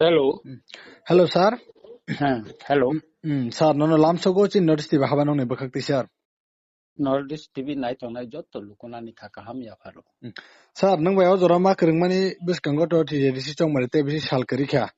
Hello. Hello, sir. Hello. Sir, no lamsogo chin notice the Havano ne bakakti sir. Nordis TV night on I jotto lukunani kakaham ya faro. Sir, nang bayo zorama kringmani bis kango to ti disi chong marite bisi sal karikha.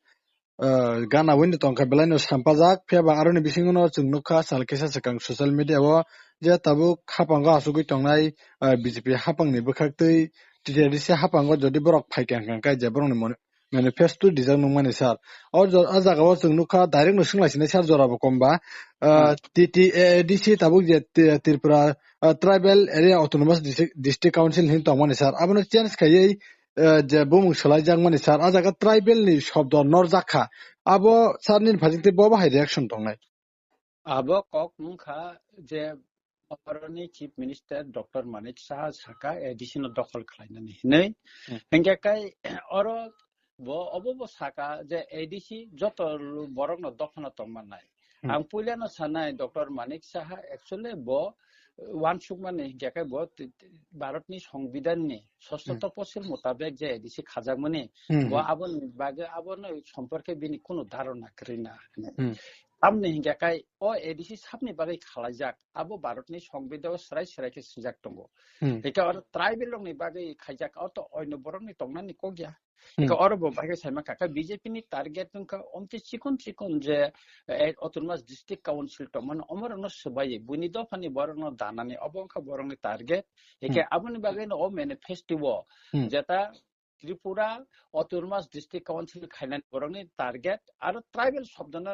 Gana windi tongka belano sampazak pia ba aroni bisingono chungnuka sal kesa sakang social media wo ja tabu khapanga asugui tongnai BJP hapang ni bakakti ti disi hapango jodi borok phaikang kangkai jabrong ni manifesto dijang nungmani sir. Or azaga wo chungnuka direct no singlasine sir jorabo komba TTADC tabuk je Tripura Tribal Area Autonomous District Council hin tongmani sir. Abono chance kayai je bumung salajak mani sir ajaga tribal ni shobdo norjakha abo sarnin phajikte bo bahai reaction tongnai Abo kok mungkha je Oroni Chief Minister Dr. Manik Saha Saka additional dokol khlainani nei hengke kai oro bo obo saka je ADC joto borok no dokhana tongmanai ang puilano sanai Dr. Manik Saha actually bo wansukmani hengke bo Bharatni সংবিধাননি ৬৬ মোতাবেক যে ADC খাজাকমনি bo abon bage abon সম্পর্কে বিনি কোনো ধারণা করিনা আমনি হিংগাকাই ও ADC সাবনি বাগै খালাইজাক আবো ভারতনি সংবিধান সরাই সরাইকে সিজাক দंगो একা আর ট্রাইবেল লংনি বাগै খাইজাক অত অন্য বরংনি তংনানি কগিয়া একা অরব বাগै সাইমা কাকা বিজেপি নি টার্গেট নকা অমতি চিকন চিকন যে অটোনমাস ডিস্ট্রিক্ট কাউন্সিল তো মানে অমরন সবাই বুনি দফানি বরং দানানি অবংকা বরংনি টার্গেট একা আবনি বাগै ও ম্যানিফেস্টো যেটা ত্রিপুরা অটোনমাস ডিস্ট্রিক্ট কাউন্সিল খাইনানি বরংনি টার্গেট আর ট্রাইবেল শব্দনা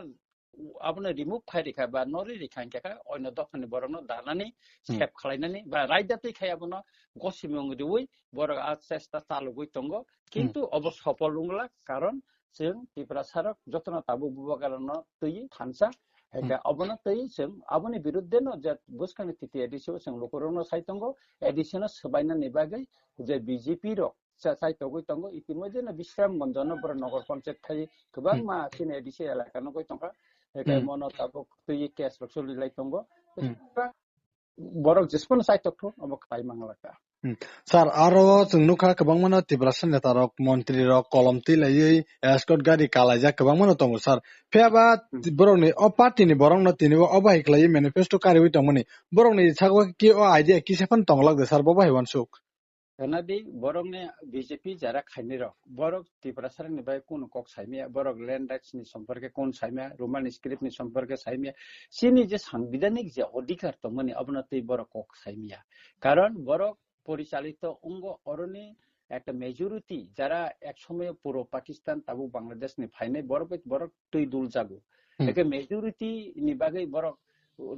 abone remove khairika ba nori rikhankeka oino dokhani borokno danani sep khalainani ba raidati khayabona gosimung riui borok chesta chalugui tongo kintu obo sopol ungla karon जों त्रिपुरा सारक जतन ताबु बुबागारनो तै थानसा एका अबनो तै जों आबनि बिरुद्धनो जे बुसखानि तिति एडिसो जों लोकरनो साइतंगो एडिसनो सबायना निबागै जे बीजेपी रो साइतगै तंगो इतिमध्ये विश्राम गन्जन बर नगर पञ्चायत थाइ गोबां मा सिने एडिसो एलाकानो गय तंगा एका मनो ताबु तै case रक्सुलिलाय तंगो borok jespon saitokto abo kai manglaka sir aro chungnuka kwbangmano Tripura neta rok mantri rok kolomti laiyi escort gari kalaijak kwbangmano tongo sir pheba borokni o party ni borokno tinibo obahi khlai manifesto kariwi tongmani borokni sago ki o idea kisefan tonglak de sir bo bahi wansuk Kanadi borokne BJP jara khaini rok borok Tripura ni bai kun kok saimia borok land rights ni সম্পর্কে কোন সাইমিয়া Roman script ni সম্পর্কে সাইমিয়া সিনি যে সাংবিধানিক যে অধিকার তো মানে অবনতি borok kok সাইমিয়া কারণ borok পরিচালিত অঙ্গ অরণি একটা মেজরিটি যারা একসময় পুরো পাকিস্তান তাবু বাংলাদেশ নি ফাইনে borok তুই দুল জাগো একে মেজরিটি নি বাগৈ borok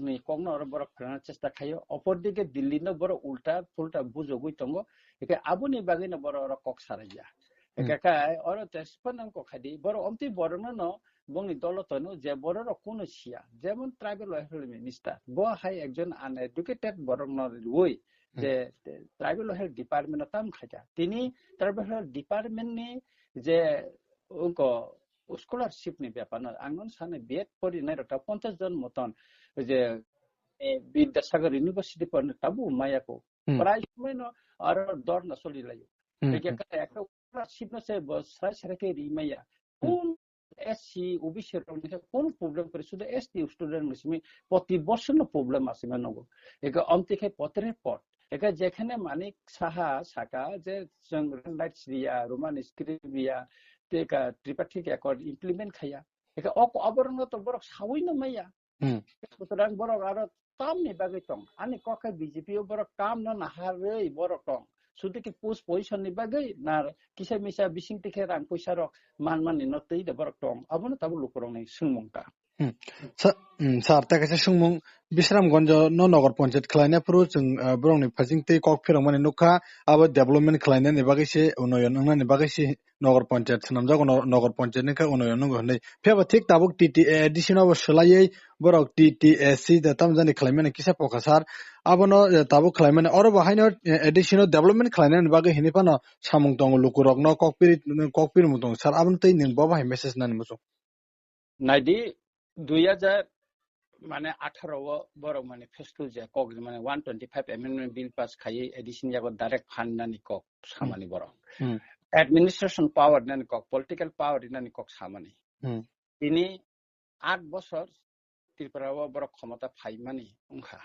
ni kongno borok ফেরানোর চেষ্টা খাইও অপরদিকে দিল্লিনো borok উল্টা ফুলটা বুঝগৈ তঙ্গ একে আবুনি বাগৈনো borok kok সারাইয়া একে কাই অর তেসপনং কো খাদি borok অমতি borokno no বংনি দলতনো যে borok কোন সিয়া যেমন ট্রাইবেল ওয়েলফেয়ার মিনিস্টার ব হাই একজন আনএডুকেটেড borok no রুই যে ট্রাইবেল ওয়েলফেয়ার ডিপার্টমেন্ট তাম খাজা তিনি ট্রাইবেল ওয়েলফেয়ার ডিপার্টমেন্ট নি যে ওকো স্কলারশিপ নি ব্যাপার না আঙ্গন সানে বিএড পড়িনাই রটা 50 জন মতন যে বিদ্যাসাগর ইউনিভার্সিটি পড়নে তাবু মায়াকো প্রায় সময় ন আর দর না চলিলাই একে একটা স্কলারশিপ না সে বসাই সরকে রিমাইয়া কোন এসসি ওবিসি এর কোন প্রবলেম করে শুধু এসটি স্টুডেন্ট মিসমি প্রতি বছর ন প্রবলেম আছে মানগো একে অন্তিকে পত্রের পর একে যেখানে মানিক সাহা সাকা যে রাইটস দিয়া রোমান স্ক্রিপ্ট দিয়া তেকা ত্রিপাঠিক অ্যাকর্ড ইমপ্লিমেন্ট খাইয়া একে অবরণ তো বড় সাউই না মাইয়া সুতরাং বড় আর তামনি বাগৈ তং আনি ককে বিজেপি বড় কাম না হারৈ বড় তং শুধু কি পোস্ট পজিশন নি বাগৈ না কিসা মিসা বিসিং টিকে রাং পয়সা রক মান নতৈ দে বড় তং আবনো তাবু লুকরং নাই সুমংকা sir ta kaisa sungmung Bisramganj no nagar panchayat khlaina puru chung borongni phajingtei kok phirongmani nukha abo development khlaina ni bagui se unoyon ongna ni bagui se nagar panchayat sanamjago nagar panchayat ni kha unoyon nungo hnei pheba thik tabuk TTA addition abo shlaiei borok TTSC da tamjani khlaimani kisa pokasar abono tabuk khlaimani oro bahaino addition development khlaina ni bagui hinipano samung tongo lukurok no kokpir mutong sir abon tei ning bo bahai message nani muso নাইদি 2000 মানে 18 বড় মানে ফেস্টুল যে cock মানে 125 amendment bill pass খাইয়ে addition যাগো direct fund নানি cock সামানি বড় administration power nani kok political power nani kok samani ini 8 বছর ত্রিপুরা বড় ক্ষমতা ফাইমানি উনখা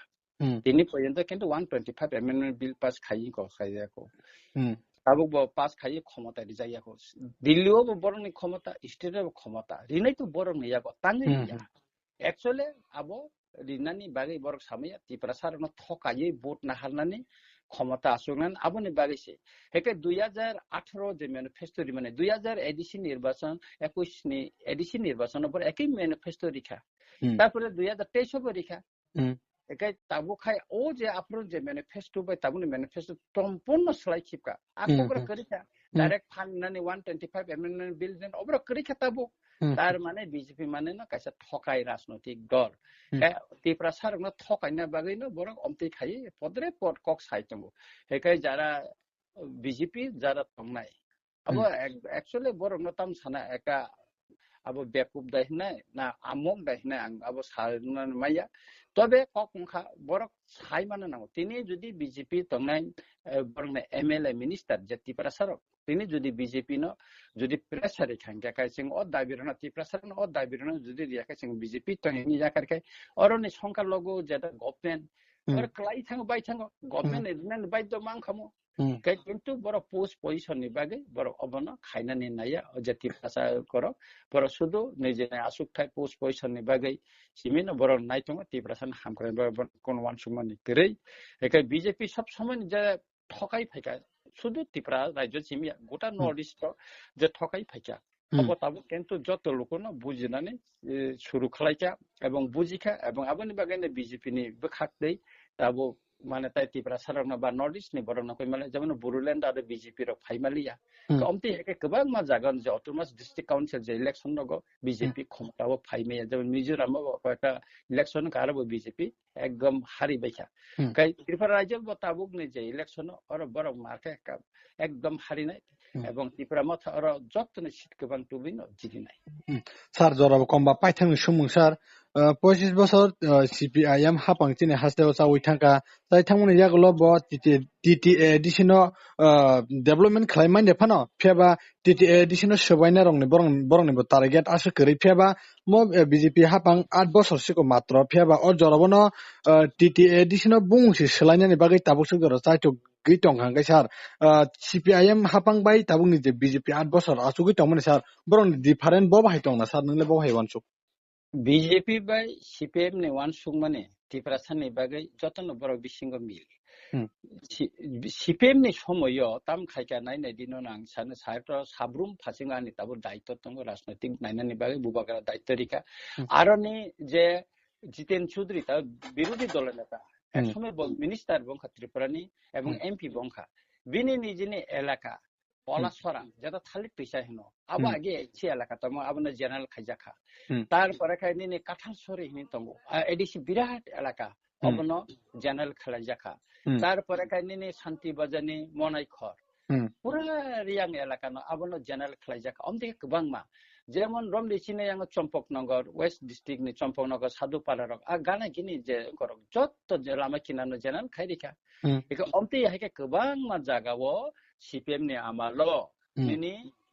তিনি পর্যন্ত কিন্তু 125 amendment bill pass খাই কো খাইয়াকো তাবুক পাস খাই ক্ষমতা রিজাইয়াকো দিল্লিও বড়নি ক্ষমতা স্টেটের ক্ষমতা রিনাই তো বড় নিয়াকো তাঙ্গি নিয়া actually abo rinani bagai borok samaya Tripura সারনো থকাই ভোট না হারনানি ক্ষমতা আসুনান আবনি বাগিছে হেকে 2018 যে ম্যানিফেস্টো মানে 2000 এডিসি নির্বাচন 21 নি এডিসি নির্বাচনের পর একই ম্যানিফেস্টো রিখা তারপরে 2023 হবে রিখা একাই তাবু খাই ও যে আপনার যে ম্যানিফেস্টো বাই তাবুনি ম্যানিফেস্টো সম্পূর্ণ সলাই খিপকা আকবর করিকা ডাইরেক্ট ফান্ড নানি 125 এমএনএন বিল দেন অবর করিকা তাবু তার মানে বিজেপি মানে না কাইসা ঠকাই রাজনৈতিক দল ত্রিপুরা সারনো ঠকাই না বাগৈ না বরং অমতি খাই পদরে পদ কক সাইতমু হেকাই যারা বিজেপি যারা তংনাই আবো অ্যাকচুয়ালি বরং নতাম সানা একটা আবো বেকুব দাইনাই না আমক দাইনাই আং আবো সারনা মাইয়া তবে কখা বরক সাই মানে নাও তিনি যদি বিজেপি তংনাই বরং এমএলএ মিনিস্টার যে ত্রিপুরা সারক তিনি যদি বিজেপি ন যদি প্রেসারে খাঙ্গা কাইসিং অ দাবিরনা ত্রিপুরা সারক অ দাবিরনা যদি রিয়াকাইসিং বিজেপি তংনি জাকারকাই অরনি সংখ্যা লগো যেটা গভর্নমেন্ট আর ক্লাই থাঙ্গ বাই থাঙ্গ গভর্নমেন্ট এদিন বাইদ্য মাং খামো কাই কিন্তু বড় পোস্ট পজিশন নি বাগে বড় অবন খাইনানি নাইয়া জাতি ভাষা করো বড় শুধু নিজে আসুক থাই পোস্ট পজিশন নি বাগে সিমিন বড় নাইতং ত্রিপুরাসান হামকরে কোন ওয়ান সুমানি তেরেই একাই বিজেপি সব সময় যে ঠকাই ফাইকা শুধু ত্রিপুরা রাজ্য সিমিয়া গোটা নর্থ ইস্ট যে ঠকাই ফাইকা অবতাবো কিন্তু যত লোকনো বুঝিনানি শুরু খালাইকা এবং বুঝিকা এবং আবনি বাগানে বিজেপি নি বখাক দেই তাবো মানে তাই ত্রিপুরা সারনা বা নর্থ ইস্ট নি বরং কই মানে যেমন বুরুল্যান্ড আর বিজেপি র ফাইমালিয়া কমতি একে গোबां मा जागोन যে অটোনমাস ডিস্ট্রিক্ট কাউন্সিল যে ইলেকশন নগো বিজেপি ক্ষমতাও ফাইমায়া যেমন মিজোরাম একটা ইলেকশন কারবো বিজেপি একদম হারি বাইকা কাই ত্রিপুরা রাজ্য বতাবুক নি যে ইলেকশন আর বরং মার্কে একদম হারি নাই এবং ত্রিপুরা মাথা আর যতনে সিট গোबां টুবিন জিতি নাই স্যার জরাব কমবা পাইথাং সুমুং স্যার 25 বছর সিপিআইএম হাপাংতিনি হাসদেও চাউই থাকা তাই থামুনি জাগলো ব টিটিএ এডিশনো ডেভেলপমেন্ট খালাইমান দেফানো ফেবা টিটিএ এডিশনো সবাইনা রংনি বরংনি টার্গেট আসে করি ফেবা মো বিজেপি হাপাং 8 বছর সিকো মাত্র ফেবা অ জরাবনো টিটিএ এডিশনো বুংসি সলাইনানি বাগै তাবুসু গর চাইতো গিটং হাঙ্গাই স্যার সিপিআইএম হাপাং বাই তাবুংনি যে বিজেপি 8 বছর আসুগি তমনি স্যার বরং ডিফারেন্ট ব বাহাইতং না স্যার নলে ব বাহাইবানসু বিজেপি বাই সিপিএম নে ওয়ান সুংমানে ত্রিপুরা সাননি বাগै যতন বড় বিসিঙ্গ মিল সিপিএম নি সময় তাম খাইকা নাইনাই দিনো নাং সানে সাইট সাবরুম ফাসিঙ্গানি তাবো দায়িত্ব তং রাজনৈতিক নাইনানি বাগै বুবাগরা দায়িত্ব রিকা আরনি যে জিতেন চৌধুরী তা বিরোধী দলের নেতা একসময় মিনিস্টার বংখা ত্রিপুরানি এবং এমপি বংখা বিনি নিজনি এলাকা পলাশরা যেটা থালিক পিসা হেনো আবো আগে এসি এলাকা তম আবনে জেনারেল খাইজাখা তারপরে খাইনি কাঠালসরি হিনি তঙ্গ এডিসি বিরাট এলাকা অবন জেনারেল খাইজাখা তারপরে খাইনি শান্তি বাজানি মনাইখর পুরা রিয়াং এলাকা ন আবনো জেনারেল খাইজাখা অমদিকে গোबां मा যেমন রমডিসিনে আং চম্পকনগর ওয়েস্ট ডিস্ট্রিক্ট নি চম্পকনগর সাধুপাড়া রক আর গানা কিনি যে করক যত যে লামা কিনানো জেনারেল খাইরিকা একে অমতি হাইকে গোबां मा জাগাও সিপিএম নি আমালো নিনি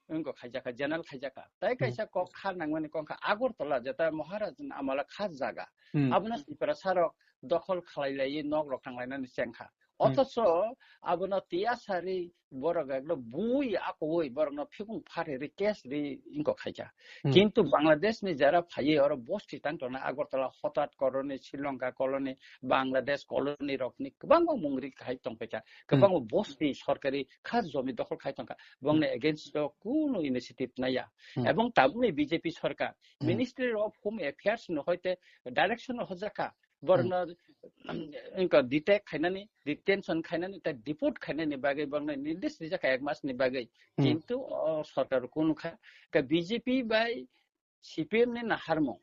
ইনকো খাইজাখা জেনারেল খাইজাখা তাই কাইসা ক খা নাংমানি কংখা আগরতলা যেটা মহারাজ আমালা খাস জায়গা আবনা ত্রিপুরা সারক দখল খালাইলাই নক রক থাংলাইনানি চেংখা অথচ আবনা তিয়াসারি বড় গাগলো বুই আকই বড় ফিকুং ফারে রে কেস রে ইনকো খাইজা কিন্তু বাংলাদেশ নি যারা ফাইয়ে আর বস্তি টাংতনা আগরতলা হঠাৎ করনি শ্রীলঙ্কা কলোনি বাংলাদেশ কলোনি রকনি গোबां মুংরি খাই তংপেকা গোबां বস্তি সরকারি খাস জমি দখল খাই তংকা বংনে এগেইনস্ট কোনো ইনিশিয়েটিভ নাইয়া এবং তাবুনি বিজেপি সরকার মিনিস্ট্রি অফ হোম অ্যাফেয়ার্স ন হইতে ডাইরেকশন হজাকা বরনা ইনকা ডিটেক খাইনানি ডিটেনশন খাইনানি তা ডিপোর্ট খাইনানি বাগै বংনে নির্দেশ দিজাকা এক মাস নি বাগै কিন্তু সরকার কোন খা বিজেপি বাই সিপিএম নি না হারমো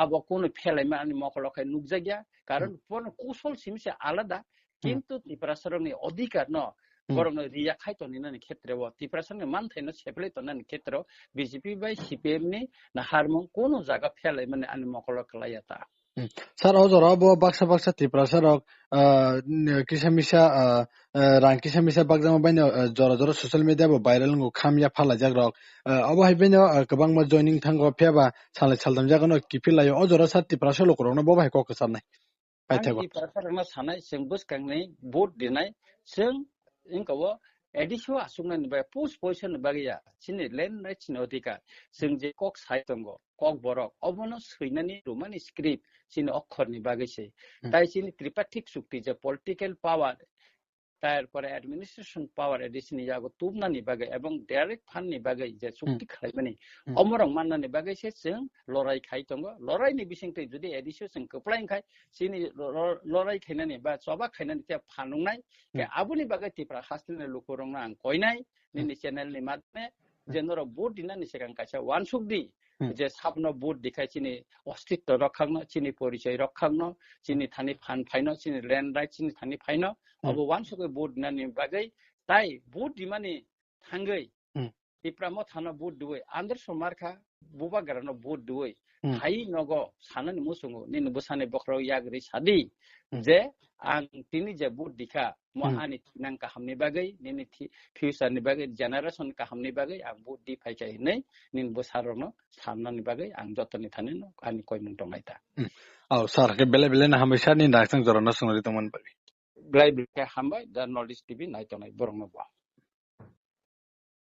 আবো কোন ফেলাইমা আনি মকলখাই নুকজাগিয়া কারণ কোন কৌশল সিমসে আলাদা কিন্তু ত্রিপুরা সরংনি অধিকার ন বরং রিয়া খাইতো নিনানি ক্ষেত্রে ত্রিপুরা সরংনি মানথাইনো সেপলাইতো নানি ক্ষেত্রে বিজেপি বাই সিপিএম নি না হারমো কোন জায়গা ফেলাই মানে আনি মকলখালাইয়াতা Sar o jora bo baksa baksa tipra sarok kisamisa rang kisamisa bakjama baino jora jora social media bo viral ngo khamya phala jagrok abo haibeno kabang ma joining thango pheba salai saldam jagono kipilayo o jora sar tipra solo korona bo bai kok sarnai Ang paithego iparasarang sanay sing bus kang ni boat dinay sing ingkawo edisyo asungna ni ba post position ni bagya sini len na chinodika sing je kok sai tongo kok borok obono suinani romani script sini অক্ষর ni bagise tai sini tripartite sukti je political power তারপরে administration পাওয়ার এডিসনি যাগো তুমনানি বাগে এবং direct ফান্ডনি বাগে যে চুক্তি খাইমানি অমরং মাননানি বাগে সে जों লড়াই খাই দङ লড়াইनि बिसिंथै जुदि एडिसो जों कप्लाइन खाय सिनि लड़ाई खायनानि बा सबा खायनानि ते फानुंनाय के आबुनि बागे तिप्रा हास्तिने लुखुरंना आं कयनाय निनि चेनेलनि मादने जेनर बोर्ड दिनानि सिगां कासा वानसुकदि जे साबनो बोर्ड दिखायसिनि अस्तित्व रखांनो सिनि परिचय रखांनो सिनि थानि फान फाइनो सिनि ल्यान्ड राइट सिनि थानि फाइनो अब वानसुकै बोर्ड दिनानि बागै ताइ बोर्ड दिमानि थांगै तिप्रा म थाना बोर्ड दुवै आन्दार समारखा बुबा गरानो बोर्ड दुवै हाई नगो साननि मुसुङो निनि बुसाने बख्रो यागरि सादि जे आं तिनि जे बोर्ड दिखा म आनि नां काहामनि बागै निनि फ्यूचरनि बागै जेनारेशन काहामनि बागै आं बोर्ड दि फाइखाय नै निनि बुसारनो साननानि बागै आं जतनि थानिनो आनि कय मुं दंनायता औ सार के बेले बेले ना हमेशा नि नाखजों जरना सोंरि दंमोन बागै ब्लाइ ब्लाइ हामबाय दा नर्थ इस्ट टिभि नायतनाय बरंनो